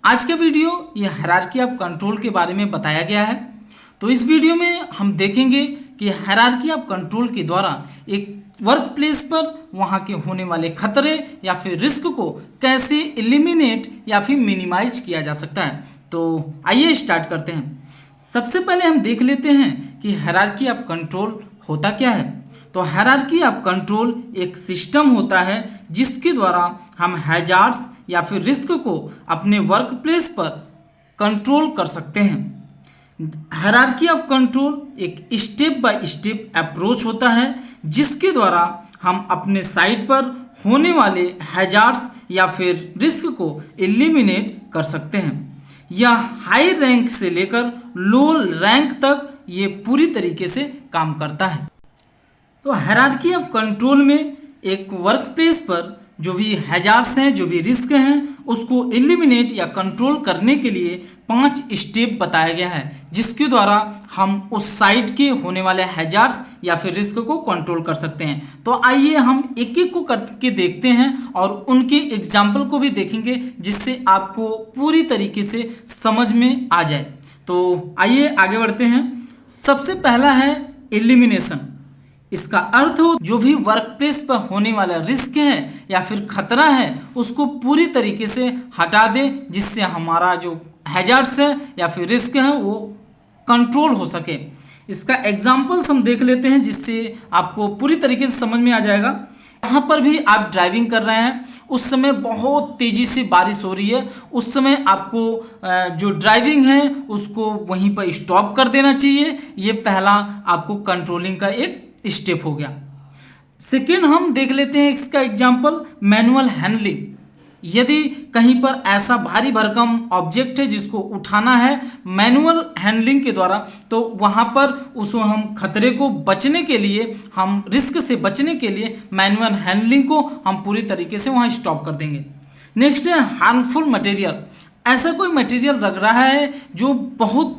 आज का वीडियो ये हायरार्की ऑफ कंट्रोल के बारे में बताया गया है। तो इस वीडियो में हम देखेंगे कि हायरार्की ऑफ कंट्रोल के द्वारा एक वर्क प्लेस पर वहाँ के होने वाले खतरे या फिर रिस्क को कैसे एलिमिनेट या फिर मिनिमाइज किया जा सकता है। तो आइए स्टार्ट करते हैं। सबसे पहले हम देख लेते हैं कि हायरार्की ऑफ कंट्रोल होता क्या है। तो हायरार्की ऑफ कंट्रोल एक सिस्टम होता है जिसके द्वारा हम हैजार्ड्स या फिर रिस्क को अपने वर्क प्लेस पर कंट्रोल कर सकते हैं। हायरार्की ऑफ कंट्रोल एक स्टेप बाय स्टेप अप्रोच होता है जिसके द्वारा हम अपने साइट पर होने वाले हैजार्ड्स या फिर रिस्क को एलिमिनेट कर सकते हैं। यह हाई रैंक से लेकर लो रैंक तक ये पूरी तरीके से काम करता है। तो हायरार्की ऑफ कंट्रोल में एक वर्क प्लेस पर जो भी हैजार्ड्स हैं, जो भी रिस्क हैं, उसको एलिमिनेट या कंट्रोल करने के लिए 5 स्टेप बताया गया है जिसके द्वारा हम उस साइट के होने वाले हैजार्ड्स या फिर रिस्क को कंट्रोल कर सकते हैं। तो आइए हम एक एक को करके देखते हैं और उनके एग्जाम्पल को भी देखेंगे जिससे आपको पूरी तरीके से समझ में आ जाए। तो आइए आगे बढ़ते हैं। सबसे पहला है एलिमिनेशन। इसका अर्थ हो जो भी वर्क प्लेस पर होने वाला रिस्क है या फिर खतरा है उसको पूरी तरीके से हटा दे जिससे हमारा जो हैजार्ड्स है या फिर रिस्क है वो कंट्रोल हो सके। इसका एग्जांपल्स हम देख लेते हैं जिससे आपको पूरी तरीके से समझ में आ जाएगा। यहाँ पर भी आप ड्राइविंग कर रहे हैं, उस समय बहुत तेज़ी से बारिश हो रही है, उस समय आपको जो ड्राइविंग है उसको वहीं पर स्टॉप कर देना चाहिए। ये पहला आपको कंट्रोलिंग का एक स्टेप हो गया। सेकेंड हम देख लेते हैं इसका एग्जांपल मैनुअल हैंडलिंग। यदि कहीं पर ऐसा भारी भरकम ऑब्जेक्ट है जिसको उठाना है मैनुअल हैंडलिंग के द्वारा, तो वहाँ पर उसको हम खतरे को बचने के लिए, हम रिस्क से बचने के लिए मैनुअल हैंडलिंग को हम पूरी तरीके से वहाँ स्टॉप कर देंगे। नेक्स्ट है हार्मफुल मटेरियल। ऐसा कोई मटेरियल लग रहा है जो बहुत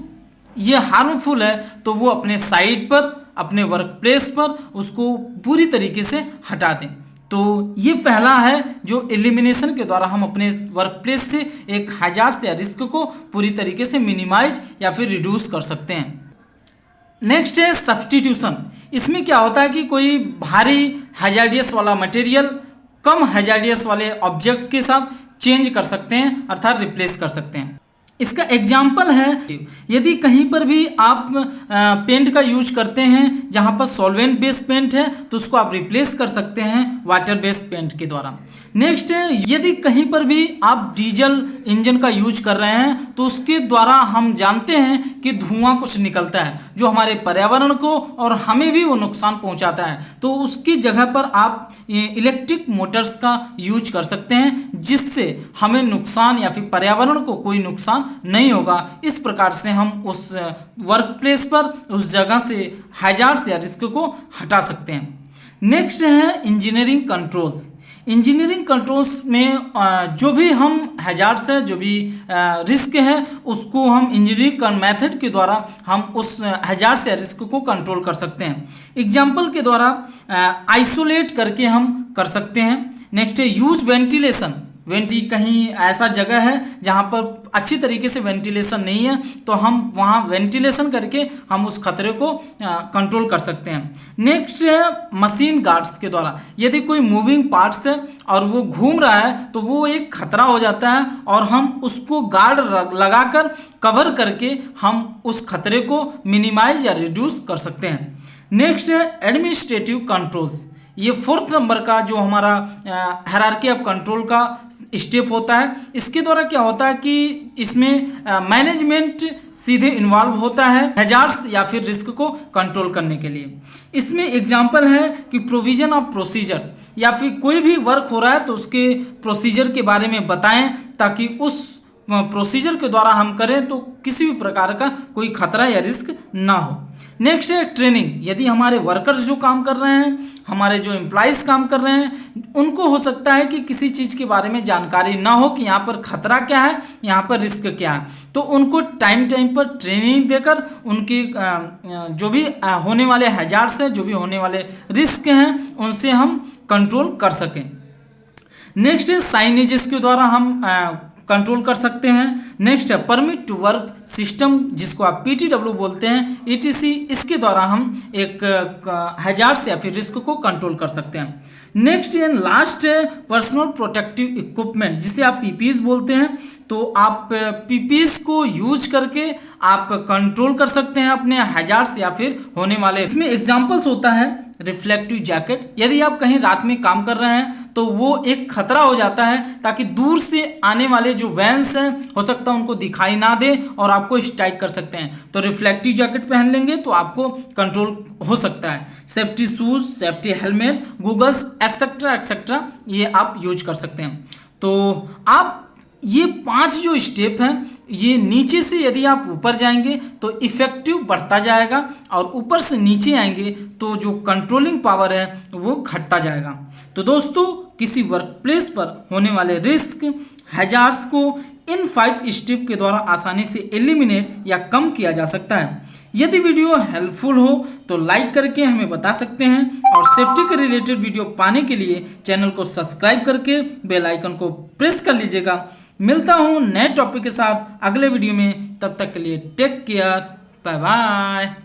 ये हार्मफुल है तो वो अपने साइड पर, अपने वर्क प्लेस पर उसको पूरी तरीके से हटा दें। तो ये पहला है जो एलिमिनेशन के द्वारा हम अपने वर्क प्लेस से एक हैजार्ड्स या रिस्क को पूरी तरीके से मिनिमाइज या फिर रिड्यूस कर सकते हैं। नेक्स्ट है सब्स्टिट्यूशन। इसमें क्या होता है कि कोई भारी हैजार्डियस वाला मटेरियल कम हैजार्डियस वाले ऑब्जेक्ट के साथ चेंज कर सकते हैं, अर्थात रिप्लेस कर सकते हैं। इसका एग्जाम्पल है यदि कहीं पर भी आप पेंट का यूज करते हैं जहां पर सॉल्वेंट बेस्ड पेंट है तो उसको आप रिप्लेस कर सकते हैं वाटर बेस्ड पेंट के द्वारा। नेक्स्ट है यदि कहीं पर भी आप डीजल इंजन का यूज कर रहे हैं तो उसके द्वारा हम जानते हैं कि धुआं कुछ निकलता है जो हमारे पर्यावरण को और हमें भी वो नुकसान पहुंचाता है। तो उसकी जगह पर आप इलेक्ट्रिक मोटर्स का यूज कर सकते हैं जिससे हमें नुकसान या फिर पर्यावरण को कोई नुकसान नहीं होगा। इस प्रकार से हम उस वर्क प्लेस पर उस जगह से हैजार्ड्स या रिस्क को हटा सकते हैं। नेक्स्ट है इंजीनियरिंग कंट्रोल्स। इंजीनियरिंग कंट्रोल्स में जो भी हम हैजार्ड्स है, जो भी रिस्क है, उसको हम इंजीनियरिंग मेथड के द्वारा हम उस हैजार्ड्स या रिस्क को कंट्रोल कर सकते हैं। एग्जाम्पल के द्वारा आइसोलेट करके हम कर सकते हैं। नेक्स्ट है यूज वेंटिलेशन। कहीं ऐसा जगह है जहाँ पर अच्छी तरीके से वेंटिलेशन नहीं है तो हम वहाँ वेंटिलेशन करके हम उस खतरे को कंट्रोल कर सकते हैं। नेक्स्ट है मशीन गार्ड्स के द्वारा। यदि कोई मूविंग पार्ट्स है और वो घूम रहा है तो वो एक खतरा हो जाता है और हम उसको गार्ड लगाकर कवर करके हम उस खतरे को मिनिमाइज या रिड्यूस कर सकते हैं। नेक्स्ट है एडमिनिस्ट्रेटिव कंट्रोल्स। ये 4th नंबर का जो हमारा हायरार्की ऑफ कंट्रोल का स्टेप होता है। इसके द्वारा क्या होता है कि इसमें मैनेजमेंट सीधे इन्वॉल्व होता है हैजार्ड्स या फिर रिस्क को कंट्रोल करने के लिए। इसमें एग्जांपल है कि प्रोविजन ऑफ प्रोसीजर, या फिर कोई भी वर्क हो रहा है तो उसके प्रोसीजर के बारे में बताएं ताकि उस प्रोसीजर के द्वारा हम करें तो किसी भी प्रकार का कोई खतरा या रिस्क ना हो। नेक्स्ट है ट्रेनिंग। यदि हमारे वर्कर्स जो काम कर रहे हैं, हमारे जो एम्प्लॉइज काम कर रहे हैं, उनको हो सकता है कि किसी चीज़ के बारे में जानकारी ना हो कि यहाँ पर खतरा क्या है, यहाँ पर रिस्क क्या है, तो उनको टाइम टाइम पर ट्रेनिंग देकर उनकी जो भी होने वाले हैजार्ड्स हैं, जो भी होने वाले रिस्क हैं, उनसे हम कंट्रोल कर सकें। नेक्स्ट है साइनेजेस के द्वारा हम कंट्रोल कर सकते हैं। नेक्स्ट है परमिट टू वर्क सिस्टम, जिसको आप PTW बोलते हैं, ETC, इसके द्वारा हम एक हैजार्ड्स या फिर रिस्क को कंट्रोल कर सकते हैं। नेक्स्ट एंड लास्ट है पर्सनल प्रोटेक्टिव इक्विपमेंट, जिसे आप PPEs बोलते हैं। तो आप PPEs को यूज करके आप कंट्रोल कर सकते हैं अपने हैजार्ड्स या फिर होने वाले। इसमें एग्जांपल्स होता है रिफ्लेक्टिव जैकेट, यदि आप कहीं रात में काम कर रहे हैं तो वो एक खतरा हो जाता है, ताकि दूर से आने वाले जो वैन्स हैं हो सकता है उनको दिखाई ना दे और आपको स्ट्राइक कर सकते हैं। तो रिफ्लेक्टिव जैकेट पहन लेंगे तो आपको कंट्रोल हो सकता है। Safety shoes, safety helmet, goggles etcetera etcetera, ये आप यूज कर सकते हैं। तो आप ये 5 जो स्टेप हैं, ये नीचे से यदि आप ऊपर जाएंगे तो इफेक्टिव बढ़ता जाएगा, और ऊपर से नीचे आएंगे तो जो कंट्रोलिंग पावर है वो घटता जाएगा। तो दोस्तों, किसी वर्क प्लेस पर होने वाले रिस्क, हैजार्ड्स को इन 5 स्टेप के द्वारा आसानी से एलिमिनेट या कम किया जा सकता है। यदि वीडियो हेल्पफुल हो तो लाइक करके हमें बता सकते हैं, और सेफ्टी के रिलेटेड वीडियो पाने के लिए चैनल को सब्सक्राइब करके बेल आइकन को प्रेस कर लीजिएगा। मिलता हूँ नए टॉपिक के साथ अगले वीडियो में, तब तक के लिए टेक केयर, बाय बाय।